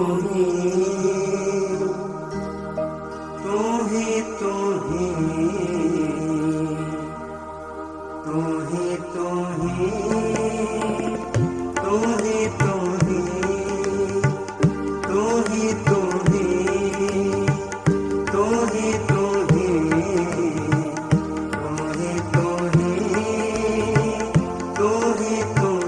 ही तू ही तू ही तू ही तू ही तू ही तू ही तू ही तू ही तू ही तू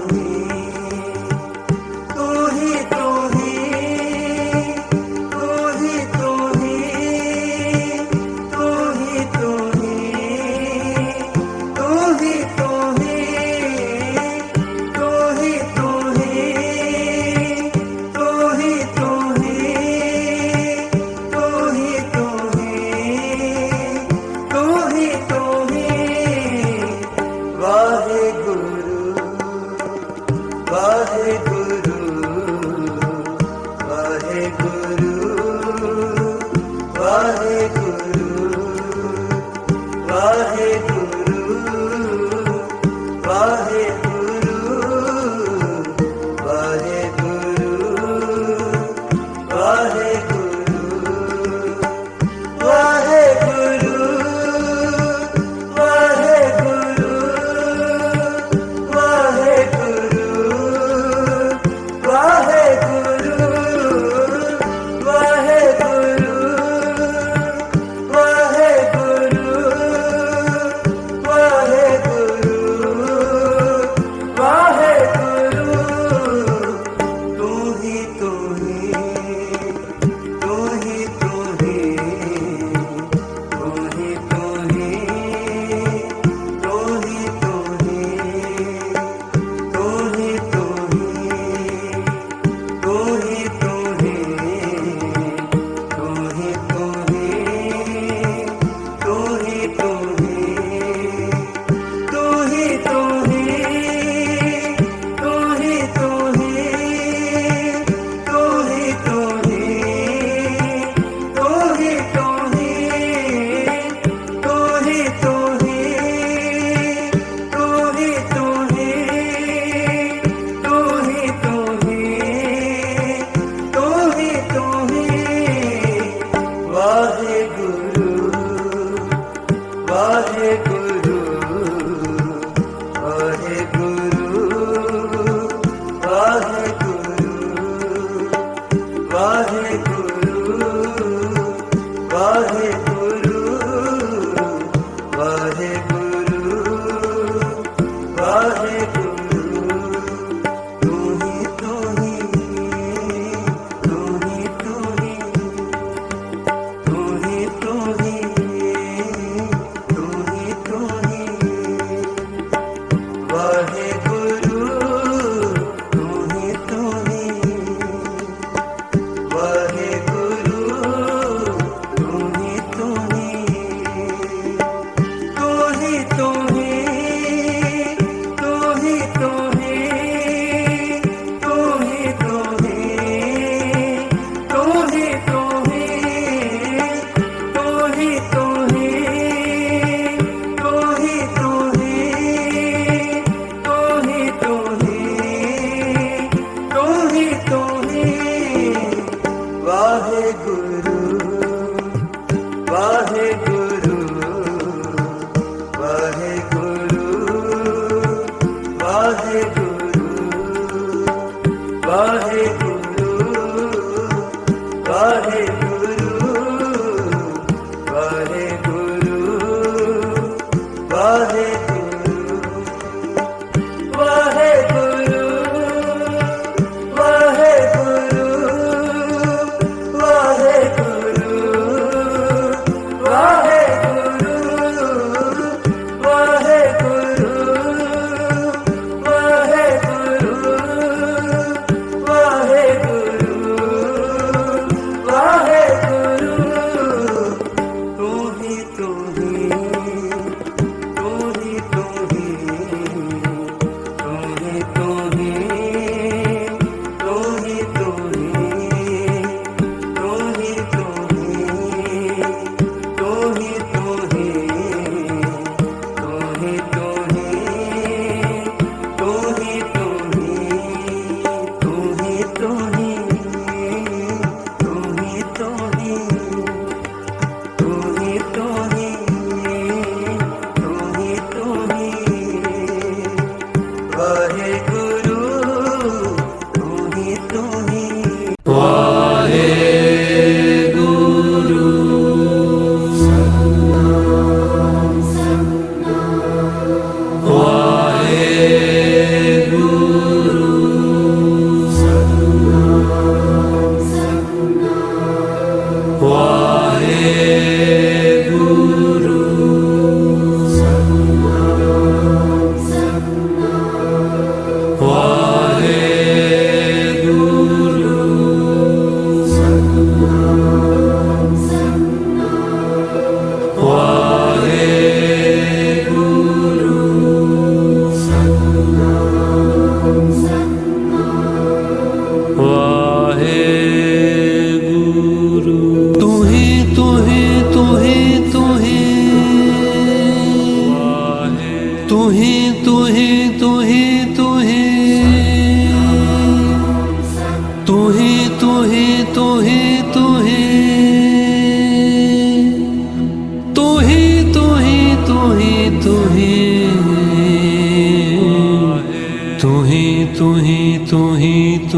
वाहे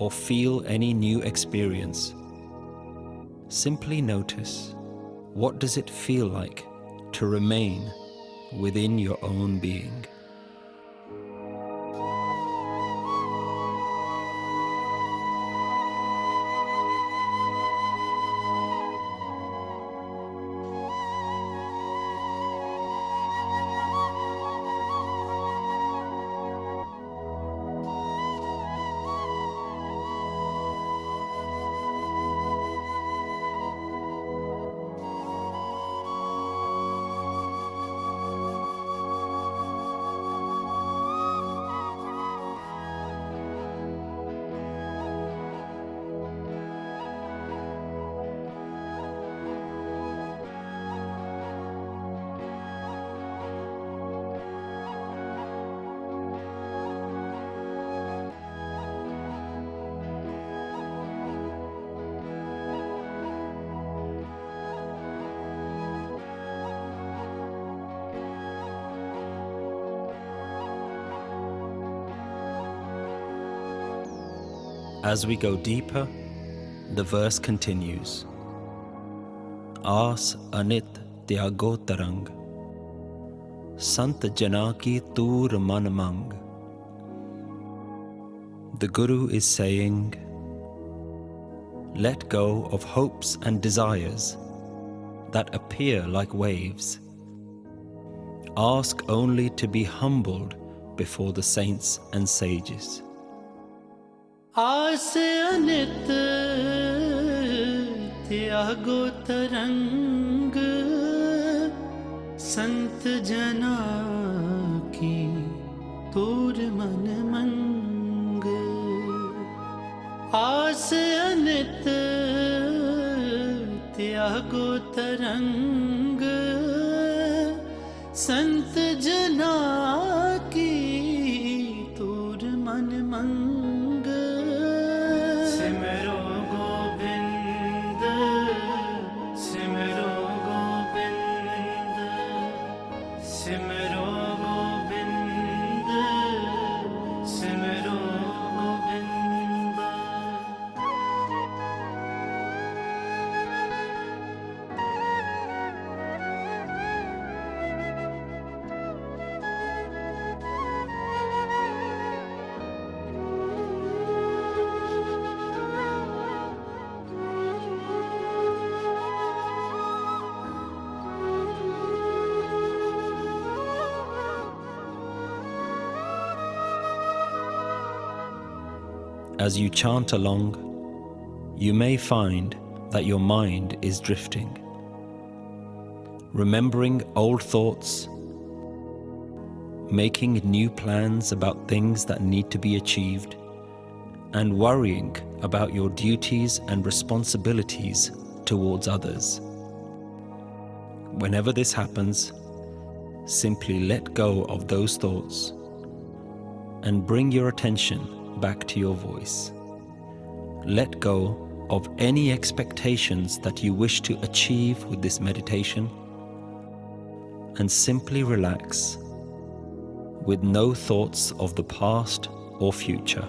or feel any new experience, simply notice, what does it feel like to remain within your own being? As we go deeper, the verse continues. Aas anit tyago tarang, Sant jana ki tur man mang. The Guru is saying, let go of hopes and desires that appear like waves. Ask only to be humbled before the saints and sages. आस अनित त्यागो तरंग संत जना की तूर मन मंग आस अनित त्यागो तरंग संत जना की तूर मन मंग सिमरो Govind सिमरो Govind सिमरो Govind सिमरो Govind As you chant along, you may find that your mind is drifting, remembering old thoughts, making new plans about things that need to be achieved, and worrying about your duties and responsibilities towards others. Whenever this happens, simply let go of those thoughts and bring your attention back to your voice. Let go of any expectations that you wish to achieve with this meditation and simply relax with no thoughts of the past or future.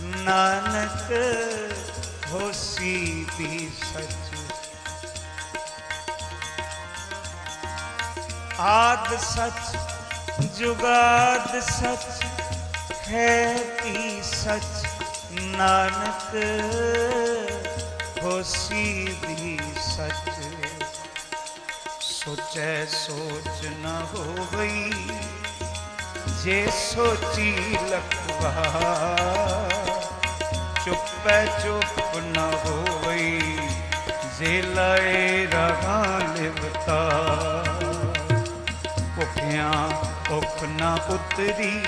Nanak ਹੋਸੀ ਵੀ ਸਚ। ਆਦ ਸਚ ਜੁਗਾਦ ਸਚ ਹੈ ਵੀ ਸਚ। ਨਾਨਕ ਹੋਸੀ ਵੀ ਸਚ। ਸੋਚੈ ਸੋਚ ਨ ਹੋਵਈ ਜੇ ਸੋਚੀ ਲਖਵਾ। ਚੁੱਪੈ ਚੁੱਪ ਨ ਹੋਵਈ ਜੇ ਲਏ ਰਹਾ ਲਿਵਤਾ। ਭੁੱਖਿਆਂ ਭੁੱਖ ਨ ਉਤਰੀ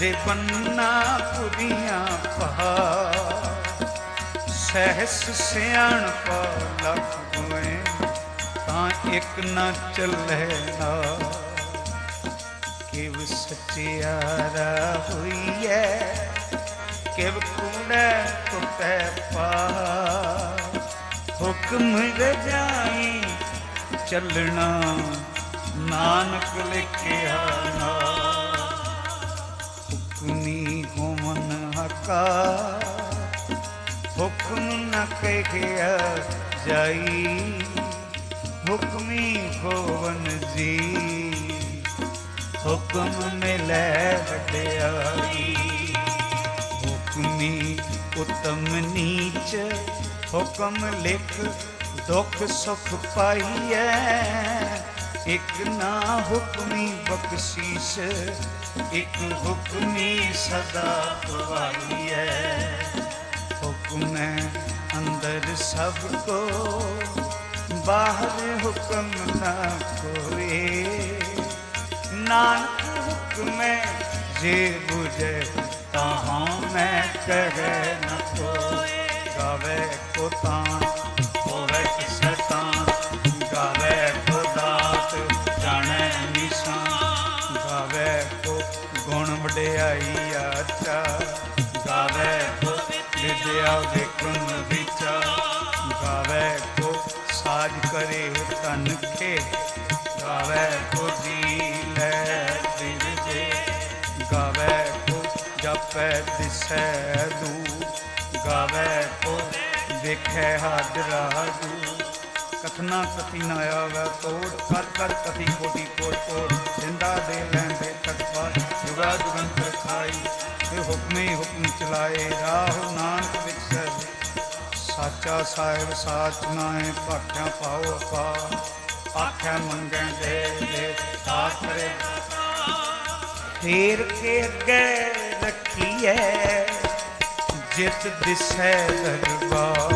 ਦੇ ਬੰਨਾ ਪੁਰੀਆਂ ਪਹਾ। ਸਹਿਸ ਸਿਆਣਪਾ ਲੱਖ ਹੋਏ ਤਾਂ ਇੱਕ ਨ ਚੱਲੇ ਨਾ। ਕਿਵ ਸਚਿਆਰਾ ਹੋਈਐ ਕਿਵ ਕੂੜੈ ਟੁੱਟੈ ਪਾ। ਹੁਕਮ ਰਜਾਈ ਚੱਲਣਾ ਨਾਨਕ ਲਿਖਿਆ ਨਾ। ਹੁਕਮੀ ਹੋਵਨ ਹਕਾ ਹੁਕਮ ਨ ਕਹਿਆ ਜਾਈ। ਹੁਕਮੀ ਹੋਵਨ ਜੀ ਹੁਕਮ ਮਿਲੈ ਵਡਿਆਈ। ਹੁਕਮੀ ਉਤਮ ਨੀਚ ਹੁਕਮ ਲਿਖ ਦੁਖ ਸੁਖ ਪਾਈਐ। ਇਕ ਨਾ ਹੁਕਮੀ ਬਖਸ਼ੀਸ਼ ਇਕ ਹੁਕਮੀ ਸਦਾ ਪਵਾਈਐ। ਹੁਕਮੈ ਅੰਦਰ ਸਭ ਕੋ ਬਾਹਰ ਹੁਕਮ ਨਾ ਕੋਏ। ਨਾਨਕ ਹੁਕਮੈ ਜੇ ਬੁਝੈ ਤਾਹਾਂ ਮੈਂ ਕਹੈ ਨ ਕੋਏ। ਗਾਵੇ ਕੋ ਤਾਣ ਹੋਵੇ ਕਿਸੈ ਤਾਣ। ਗਾਵੇ ਕੋ ਦਾਤ ਜਾਣੈ ਨਿਸ਼ਾਨ। ਗਾਵੇ ਕੋ ਗੁਣ ਵਡਿਆਈ ਆਚਾ। ਗਾਵੇ ਕੋ ਵਿਦਿਆ ਵਿਕਰਮ ਵਿਚਾਰ। ਗਾਵੇ ਕੋ ਸਾਜ ਕਰੇ ਤਨ ਖੇ। ਗਾਵੇ ਕੋ ਜੀ ਲੈ ਦਿਲ ਦੇ। ਗਾਵੇ ਕੋ ਜਪੈ ਦਿਸੈ ਦੂਰ। ਗਾਵੇ ਕੋ ਦੇਖੈ ਹਾਜ਼ਰਾ ਦੂਰ। ਕਥਨਾ ਕਥੀ ਨ ਆਵੈ ਤੋੜ। ਕਰ ਕਰ ਕਥੀ ਕੋਟੀ ਕੋਟ ਕੋਟ। ਜਿੰਦਾ ਦੇ ਲੈਂਦੇ ਤਕਵਾ ਜੁਗਾ ਜੁਗੰਤਰ ਖਾਈ। ਹੁਕਮੇ ਹੁਕਮ ਚਲਾਏ ਰਾਹੁ ਨਾਨਕ ਵਿਚਸੈ। ਸਾਚਾ ਸਾਹਿਬ ਸਾਚ ਨਾਏ ਭਾਖਿਆ ਪਾਉ ਆਪਾ। ਆਖਿਆ ਮੰਗੈ ਦੇ ਦੇ ਸਾਥ ਕਰੇ। ਫੇਰ ਕੇ ਅੱਗੇ ਰੱਖੀਐ ਜਿਤ ਦਿਸੈ ਦਰਬਾਰ।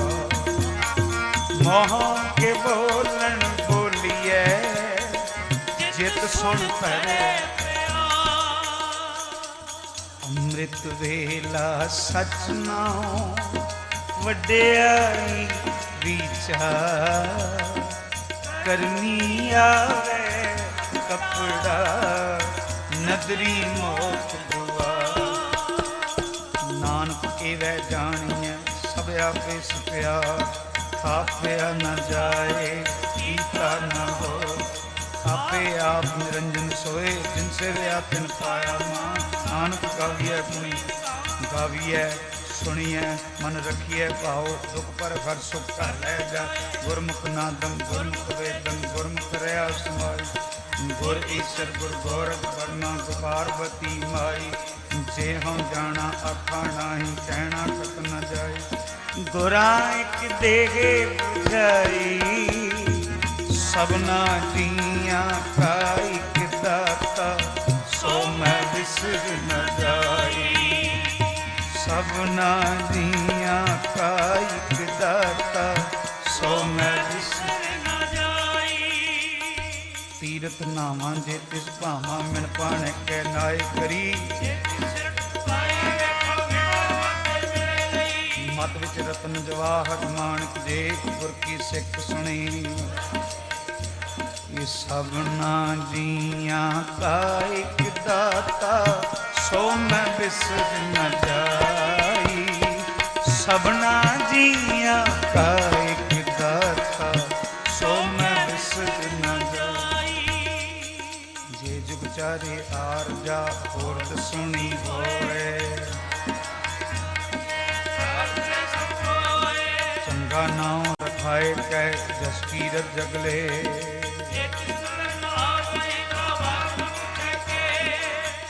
ਮੋਹ ਕੇ ਬੋਲਣ ਬੋਲੀਐ ਜਿਤ ਸੁਣ ਪਰੈ। ਅੰਮ੍ਰਿਤ ਵੇਲਾ ਸਚ ਨਾਉ ਵਡਿਆਈ ਵਿਚਾਰ। ਕਰਨੀ ਆਵੇ ਕਪੜਾ ਨਦਰੀ ਮੋਖ ਦੁਆ। ਨਾਨਕ ਏਵੈ ਜਾਣੀਐ ਸਭ ਆਪੇ ਸੁਪਿਆ। ਥਾਪਿਆ ਨ ਜਾਏ ਕੀਤਾ ਨ ਹੋ। ਆਪੇ ਆਪ ਨਿਰੰਜਨ ਸੋਏ ਜਿਨ ਸਿਵਿਆ ਤਿਨ ਪਾਇਆ ਮਾਂ। ਨਾਨਕ ਗਾਵੀਐ ਗੁਣੀ ਗਾਵੀਐ ਸੁਣੀਐ ਮਨ ਰਖੀਐ ਭਾਉ। ਦੁਖ ਪਰ ਹਰ ਸੁਖ ਕਰ ਲੈ ਜਾ। ਗੁਰਮੁਖ ਨਾਦੰ ਗੁਰਮੁਖ ਵੇਦੰ ਗੁਰਮੁਖ ਰਿਆ ਸਮਾਈ। ਗੁਰ ਈਸ਼ਰ ਗੁਰ ਗੋਰਖ ਬਰਮਾ ਗੁਰ ਪਾਰਬਤੀ ਮਾਈ। ਜੇ ਹਉ ਜਾਣਾ ਆਖਾ ਨਾਹੀ ਕਹਿਣਾ ਕਤ ਨ ਜਾਈ। ਗੁਰਾਂ ਇਕ ਦੇਗੇ ਬੁਝਾਈ ਸਭਨਾ ਜੀਆਂ ਕਾ ਇਕ ਦਾਤਾ। ਸੋ ਮੈਂ ਵਿਸਰ ਨ ਜਾਈ। ਸਭਨਾ ਜੀਆਂ ਕਾ ਇਕ ਦਾਤਾ। ਸੋ ਮੈਂ ਵਿਸਰ ਨ ਜਾਈ। ਤੀਰਥ ਨਾਵਾਂ ਜੇ ਤਿਸ ਭਾਵਾਂ ਮਿਣ ਪਾਣੇ ਕੈ ਨਾਏ ਕਰੀ। ਮਤ ਵਿੱਚ ਰਤਨ ਜਵਾਹਰ ਮਾਣਕ ਜੇ ਗੁਰ ਕੀ ਸਿੱਖ ਸੁਣੀ। ਇਹ ਸਭਨਾ ਜੀਆਂ ਕਾ ਇਕ ਦਾਤਾ। ਸੋ ਮੈਂ ਵਿਸਰ ਨ ਜਾਈ। ਸਭਨਾ ਜੀਆਂ ਕਾ ਇਕ ਦਾਤਾ। ਸੋ ਮੈਂ ਵਿਸਰ ਨ ਜਾਈ। ਜੇ ਜੁਗ ਚਾਰੇ ਆਰ ਜਾ ਹੋਰ ਸੁਣੀ ਹੋਏ। ਚੰਗਾ ਨਾਮ ਰਖਾਏ ਕੈ ਜਸ ਕੀਰਤ ਜਗਲੇ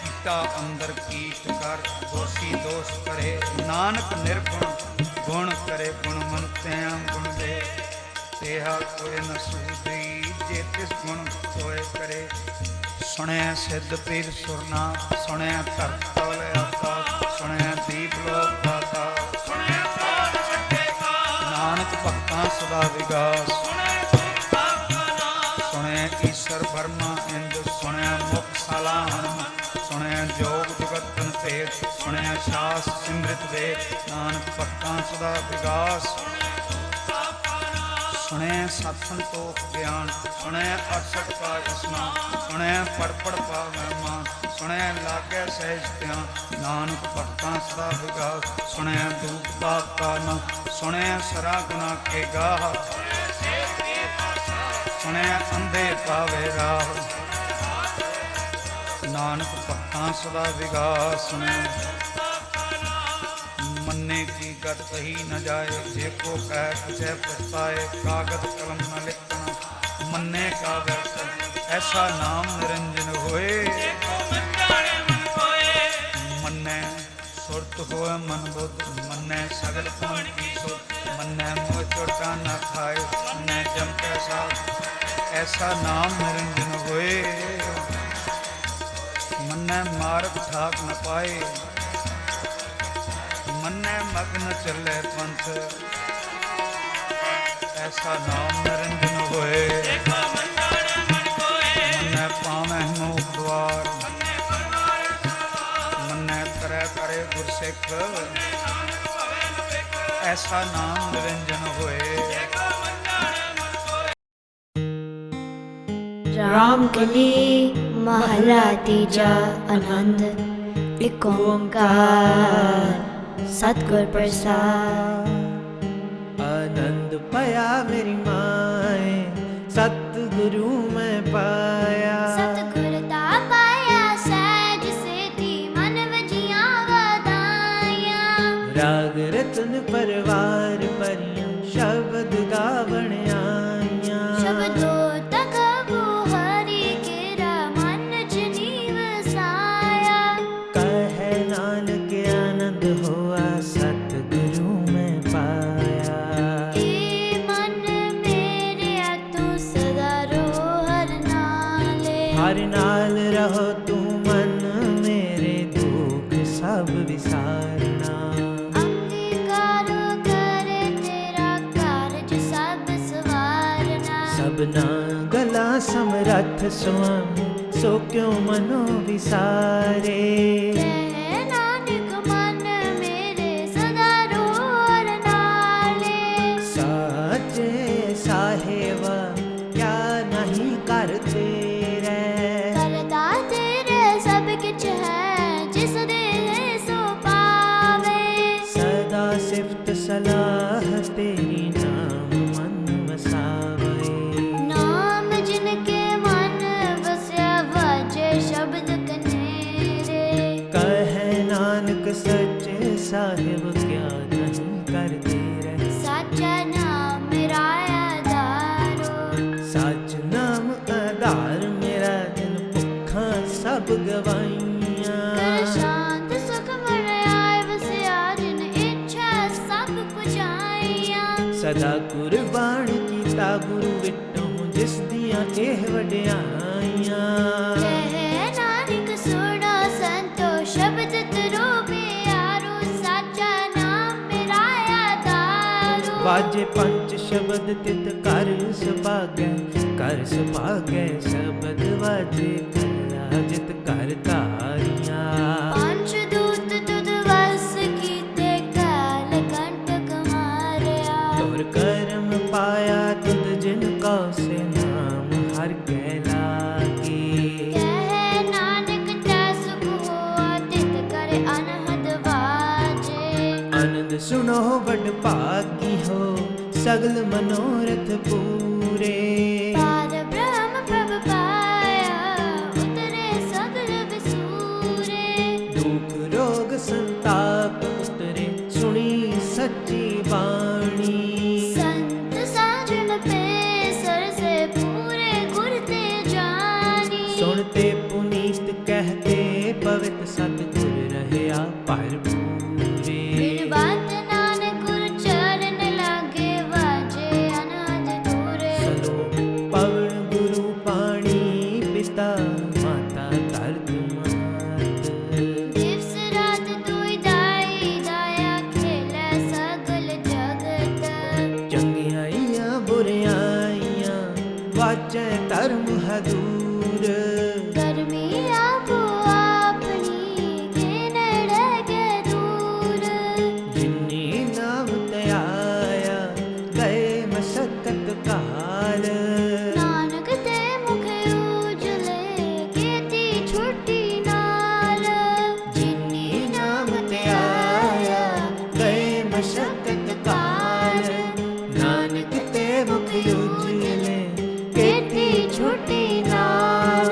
ਕੀਤਾ ਅੰਦਰ ਕੀਟ ਕਰ ਦੋਸੀ ਦੋਸ ਕਰੇ ਨਾਨਕ ਨਿਰਗੁਣ ਗੁਣ ਕਰੇ ਗੁਣਵੰਤਿਆਂ ਗੁਣ ਦੇ ਤੇਹਾ ਕੋਈ ਨ ਸੂਦੀ ਜੇ ਤਿਸ ਗੁਣ ਹੋਏ ਕਰੇ ਸੁਣਿਆ ਸਿੱਧ ਪੀਰ ਸੁਰਨਾ ਸੁਣਿਆ ਧਰਤ ਤਲ ਆਕਾਸ਼ ਸੁਣਿਆ ਦੀਪ ਲੋਕ ਦਾਤਾ ਨਾਨਕ ਭਗਤਾਂ ਸਦਾ ਵਿਗਾਸ ਸੁਣਿਆ ਈਸ਼ਰ ਬਰਮਾ ਇੰਦ ਸੁਣਿਆ ਮੁਖ ਸਾਲਾ ਹਨਮ ਸੁਣਿਆ ਜੋਗ ਜਗਤ ਤਨ ਭੇਦ ਸੁਣਿਆ ਸ਼ਾਸ ਸਿਮਰਿਤ ਵੇਦ ਨਾਨਕ ਭਗਤਾਂ ਸਦਾ ਵਿਗਾਸ ਸੁਣਿਆ ਸਤ ਸੰਤੋਖ ਗਿਆਨ ਸੁਣਿਆ ਅਰਸਠ ਕਾ ਇਸਨਾਨ ਸੁਣਿਆ ਪੜ ਪੜ ਪਾਵੈ ਮਾਨ ਸੁਣਿਆ ਲਾਗੈ ਸਹਿਜ ਧਿਆਨ ਨਾਨਕ ਭਗਤਾਂ ਸਦਾ ਵਿਗਾਸ ਸੁਣਿਆ ਦੂਖ ਪਾਪ ਕਾ ਨ ਸੁਣਿਆ ਸਰਾ ਗੁਨਾ ਕੇ ਗਾਹ ਸੁਣਿਆ ਅੰਧੇ ਪਾਵੇ ਰਾਹ ਨਾਨਕ ਭਗਤਾਂ ਸਦਾ ਵਿਗਾਸ ਸੁਣਿਆ ਮੰਨੇ ਕੀ ਗਤ ਕਹੀ ਨ ਜਾਏ ਜੇ ਕੋ ਕਹਿ ਕੁਛੈ ਪਛਤਾਏ ਕਾਗਦ ਕਲਮ ਨ ਲਿਖਣਾ ਮੰਨੇ ਕਾ ਵਰਤ ਐਸਾ ਨਾਮ ਨਿਰੰਜਨ ਹੋਏ ਮੰਨੈ ਸੁਰਤ ਹੋਏ ਮਨ ਬੁੱਧ ਮੰਨੈ ਸਗਲ ਭਵਨ ਕੀ ਸੁਧ ਮੰਨੈ ਮੋਹ ਚੋਟਾ ਨ ਖਾਏ ਮੰਨੈ ਜਮ ਕੈ ਸਾਥ ਐਸਾ ਨਾਮ ਨਿਰੰਜਨ ਹੋਏ ਮੰਨੈ ਮਾਰਗ ਠਾਕ ਨ ਪਾਏ ਮੰਨੈ ਮਗਨ ਚੱਲੇ ਪੰਥ ਐਸਾ ਨਾਮ ਨਿਰੰਜਨ ਹੋਏ ਮੰਨੈ ਪਾਵੈ ਮੋਖ ਦੁਆਰ ਮੰਨੈ ਕਰੈ ਕਰੇ ਗੁਰਸਿੱਖ ਐਸਾ ਨਾਮ ਨਿਰੰਜਨ ਹੋਏ राम कली महला तीजा आनंद एक ओंकार सतगुर प्रसाद आनंद पाया मेरी माए सतगुरु मैं पाया सतगुर दा पाया सहज सेती मन वजियां वदाइयां राग रतन परवार परियां शब्द गावण आइयां शब्दों तक वो हरि केरा मन च नीव साया कहे नानक आनंद हुआ सतगुरु मैं पाया ए मन मेरे तू सदा रो हर नाले हर नाल रहो तू मन मेरे दुख सब विसारना अंगीकार करे तेरा कारज सब सवारना सबना गला समरथ स्वामी सो क्यों मनो विसारे कहे नानक मन मेरे सदा रो हर नाले साचे साहेबा क्या नहीं करते रे करता तेरे सब किछ है जिस दे सो पावे सदा सिफत सलाह तेरी नाम मन वसावे नाम जिनके मन बसया वाजे शब्द कनेरे कहे नानक सच्चे साहिब क्या नहीं करते रे साचा नाम मेरा आधारो सच नाम आधार मेरा जिन भुखा सब गवाइयां कर शांत सुख मन आए बसया जिन इच्छा सब पुजाइयां सदा कुर्बान कीता गुरु विटों जिस दियां एह वड्याइयां कहे नानक सुनो संतो शब्द तरो प्यारो साचा नाम मेरा आधारो वाजे पंच शब्द तित कर सुभागै शब्द वाजे कर जित कर तारियां पंच दूत तुद वस कीते काल कंटक मारया तोर कर्म पाया तुद जिन कौ से नाम हर कै लागे कहे नानक तै सुख होआ तित कर अनहद वाजे आनंद सुनो बड़ भागी हो सगल मनोरथ पूरे पार ब्रह्म प्रभ पाया उतरे सगल विसूरे दुख रोग संताप उतरे सुनी सच्ची बाणी बाजे धर्म हदूर गर्मी आपो अपनी के नड़ के दूर जिन्नी नाम ते आया गए मशक्कत काल नानक ते मुख उजले केती छुट्टी नाल जिन्नी नाम ते आया गए मशक्कत काल नानक ते मुख उजले केती छुट्टी नाल।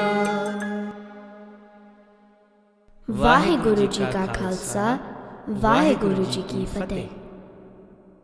वाहिगुरु जी का खालसा वाहिगुरु जी की फतेह।